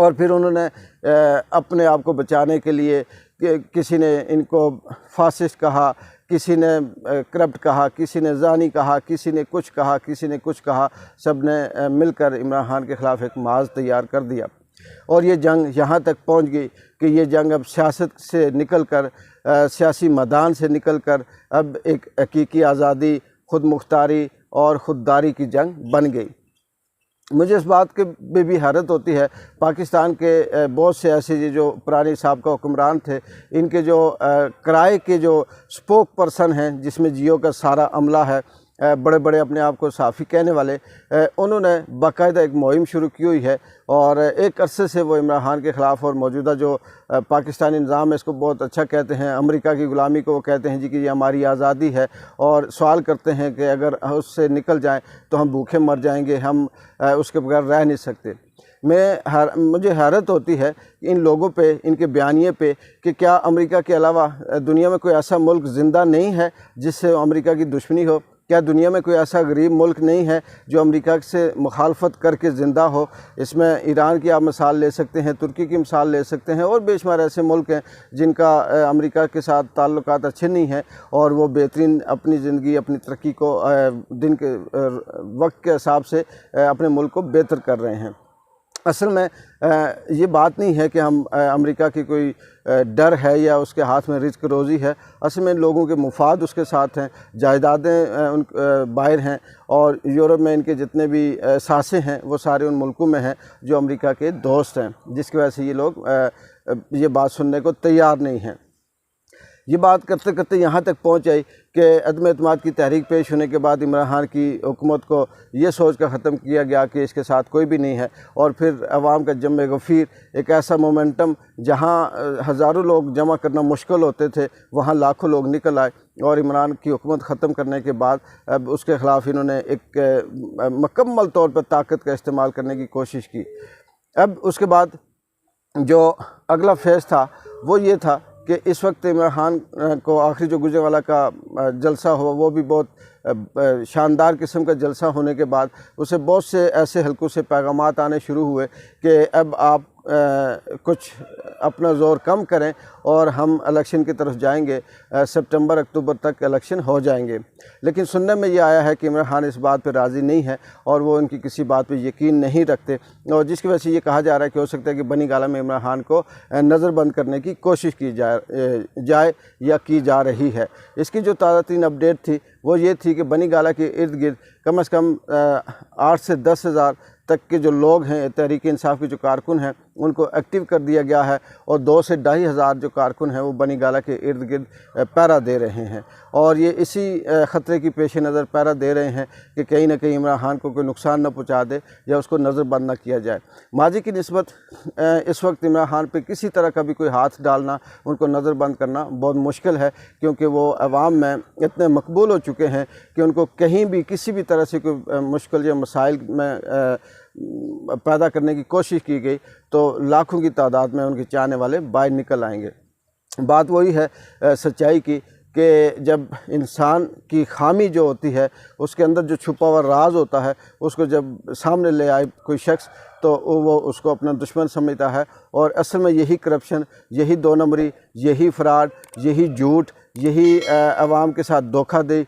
اور پھر انہوں نے اپنے آپ کو بچانے کے لیے کسی نے ان کو فاسسٹ کہا، کسی نے کرپٹ کہا، کسی نے زانی کہا، کسی نے کچھ کہا، کسی نے کچھ کہا، سب نے مل کر عمران خان کے خلاف ایک محاذ تیار کر دیا، اور یہ جنگ یہاں تک پہنچ گئی کہ یہ جنگ اب سیاست سے نکل کر، سیاسی میدان سے نکل کر اب ایک حقیقی آزادی، خود مختاری اور خودداری کی جنگ بن گئی۔ مجھے اس بات کے بھی حیرت ہوتی ہے، پاکستان کے بہت سے ایسے جو پرانے سابقہ حکمران تھے، ان کے جو کرائے کے جو سپوک پرسن ہیں، جس میں جیو کا سارا عملہ ہے، بڑے بڑے اپنے آپ کو صحافی کہنے والے، انہوں نے باقاعدہ ایک مہم شروع کی ہوئی ہے، اور ایک عرصے سے وہ عمران خان کے خلاف، اور موجودہ جو پاکستانی نظام ہے اس کو بہت اچھا کہتے ہیں، امریکہ کی غلامی کو وہ کہتے ہیں جی کہ یہ ہماری آزادی ہے، اور سوال کرتے ہیں کہ اگر اس سے نکل جائیں تو ہم بھوکے مر جائیں گے، ہم اس کے بغیر رہ نہیں سکتے۔ مجھے حیرت ہوتی ہے ان لوگوں پہ، ان کے بیانیے پہ، کہ کیا امریکہ کے علاوہ دنیا میں کوئی ایسا ملک زندہ نہیں ہے جس سے امریکہ کی دشمنی ہو؟ کیا دنیا میں کوئی ایسا غریب ملک نہیں ہے جو امریکہ سے مخالفت کر کے زندہ ہو؟ اس میں ایران کی آپ مثال لے سکتے ہیں، ترکی کی مثال لے سکتے ہیں، اور بے شمار ایسے ملک ہیں جن کا امریکہ کے ساتھ تعلقات اچھے نہیں ہیں، اور وہ بہترین اپنی زندگی، اپنی ترقی کو دن کے وقت کے حساب سے اپنے ملک کو بہتر کر رہے ہیں۔ اصل میں یہ بات نہیں ہے کہ ہم امریکہ کی کوئی ڈر ہے یا اس کے ہاتھ میں رزق روزی ہے، اصل میں لوگوں کے مفاد اس کے ساتھ ہیں، جائیدادیں ان باہر ہیں، اور یورپ میں ان کے جتنے بھی ساسے ہیں وہ سارے ان ملکوں میں ہیں جو امریکہ کے دوست ہیں، جس کی وجہ سے یہ لوگ یہ بات سننے کو تیار نہیں ہیں۔ یہ بات کرتے کرتے یہاں تک پہنچ آئی کہ عدم اعتماد کی تحریک پیش ہونے کے بعد عمران خان کی حکومت کو یہ سوچ کر ختم کیا گیا کہ اس کے ساتھ کوئی بھی نہیں ہے، اور پھر عوام کا جمع غفیر، ایک ایسا مومنٹم جہاں ہزاروں لوگ جمع کرنا مشکل ہوتے تھے، وہاں لاکھوں لوگ نکل آئے، اور عمران کی حکومت ختم کرنے کے بعد اب اس کے خلاف انہوں نے ایک مکمل طور پر طاقت کا استعمال کرنے کی کوشش کی۔ اب اس کے بعد جو اگلا فیز تھا وہ یہ تھا کہ اس وقت عمران خان کو آخری جو گجرانوالہ کا جلسہ ہوا، وہ بھی بہت شاندار قسم کا جلسہ ہونے کے بعد اسے بہت سے ایسے حلقوں سے پیغامات آنے شروع ہوئے کہ اب آپ کچھ اپنا زور کم کریں اور ہم الیکشن کی طرف جائیں گے، سپٹمبر اکتوبر تک الیکشن ہو جائیں گے۔ لیکن سننے میں یہ آیا ہے کہ عمران خان اس بات پہ راضی نہیں ہے، اور وہ ان کی کسی بات پہ یقین نہیں رکھتے، اور جس کی وجہ سے یہ کہا جا رہا ہے کہ ہو سکتا ہے کہ بنی گالہ میں عمران خان کو نظر بند کرنے کی کوشش کی جائے یا کی جا رہی ہے۔ اس کی جو تازہ ترین اپڈیٹ تھی وہ یہ تھی کہ بنی گالہ کے ارد گرد کم از کم 8 سے 10 ہزار تک کے جو لوگ ہیں، تحریک انصاف کے جو کارکن ہیں، ان کو ایکٹیو کر دیا گیا ہے، اور 2 سے 2.5 ہزار جو کارکن ہیں وہ بنی گالہ کے ارد گرد پہرا دے رہے ہیں، اور یہ اسی خطرے کی پیش نظر پہرا دے رہے ہیں کہ کہیں نہ کہیں عمران خان کو کوئی نقصان نہ پہنچا دے یا اس کو نظر بند نہ کیا جائے۔ ماضی کی نسبت اس وقت عمران خان پہ کسی طرح کا بھی کوئی ہاتھ ڈالنا، ان کو نظر بند کرنا بہت مشکل ہے، کیونکہ وہ عوام میں اتنے مقبول ہو چکے ہیں کہ ان کو کہیں بھی کسی بھی طرح سے کوئی مشکل یا مسائل میں پیدا کرنے کی کوشش کی گئی تو لاکھوں کی تعداد میں ان کے چاہنے والے باہر نکل آئیں گے۔ بات وہی ہے سچائی کی کہ جب انسان کی خامی جو ہوتی ہے، اس کے اندر جو چھپا ہوا راز ہوتا ہے، اس کو جب سامنے لے آئے کوئی شخص تو وہ اس کو اپنا دشمن سمجھتا ہے، اور اصل میں یہی کرپشن، یہی دو نمبری، یہی فراڈ، یہی جھوٹ، یہی عوام کے ساتھ دھوکہ دہی،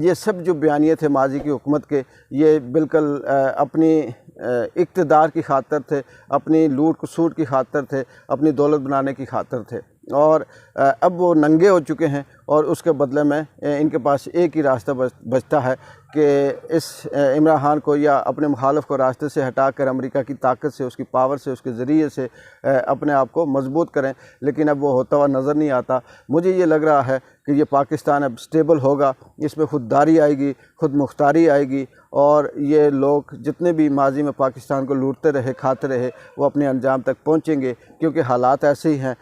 یہ سب جو بیانیے تھے ماضی کی حکومت کے، یہ بالکل اپنی اقتدار کی خاطر تھے، اپنی لوٹ کسوٹ کی خاطر تھے، اپنی دولت بنانے کی خاطر تھے، اور اب وہ ننگے ہو چکے ہیں، اور اس کے بدلے میں ان کے پاس ایک ہی راستہ بچتا ہے کہ اس عمران خان کو یا اپنے مخالف کو راستے سے ہٹا کر امریکہ کی طاقت سے، اس کی پاور سے، اس کے ذریعے سے اپنے آپ کو مضبوط کریں، لیکن اب وہ ہوتا ہوا نظر نہیں آتا۔ مجھے یہ لگ رہا ہے کہ یہ پاکستان اب سٹیبل ہوگا، اس میں خودداری آئے گی، خود مختاری آئے گی، اور یہ لوگ جتنے بھی ماضی میں پاکستان کو لوٹتے رہے، کھاتے رہے، وہ اپنے انجام تک پہنچیں گے، کیونکہ حالات ایسے ہی ہیں،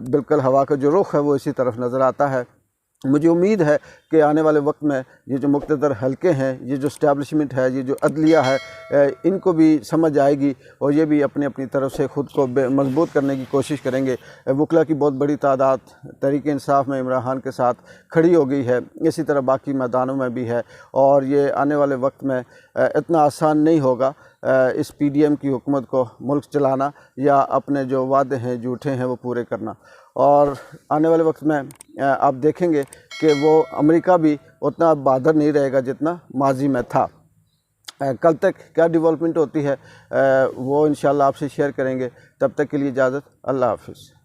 بالکل ہوا کا جو رخ ہے وہ اسی طرف نظر آتا ہے۔ مجھے امید ہے کہ آنے والے وقت میں یہ جو مقتدر حلقے ہیں، یہ جو اسٹیبلشمنٹ ہے، یہ جو عدلیہ ہے، ان کو بھی سمجھ آئے گی، اور یہ بھی اپنی اپنی طرف سے خود کو مضبوط کرنے کی کوشش کریں گے۔ وکلا کی بہت بڑی تعداد تحریک انصاف میں عمران خان کے ساتھ کھڑی ہو گئی ہے، اسی طرح باقی میدانوں میں بھی ہے، اور یہ آنے والے وقت میں اتنا آسان نہیں ہوگا اس پی ڈی ایم کی حکومت کو ملک چلانا یا اپنے جو وعدے ہیں جھوٹے ہیں وہ پورے کرنا۔ اور آنے والے وقت میں آپ دیکھیں گے کہ وہ امریکہ بھی اتنا بہادر نہیں رہے گا جتنا ماضی میں تھا۔ کل تک کیا ڈیولپمنٹ ہوتی ہے وہ انشاءاللہ آپ سے شیئر کریں گے۔ تب تک کے لیے اجازت، اللہ حافظ۔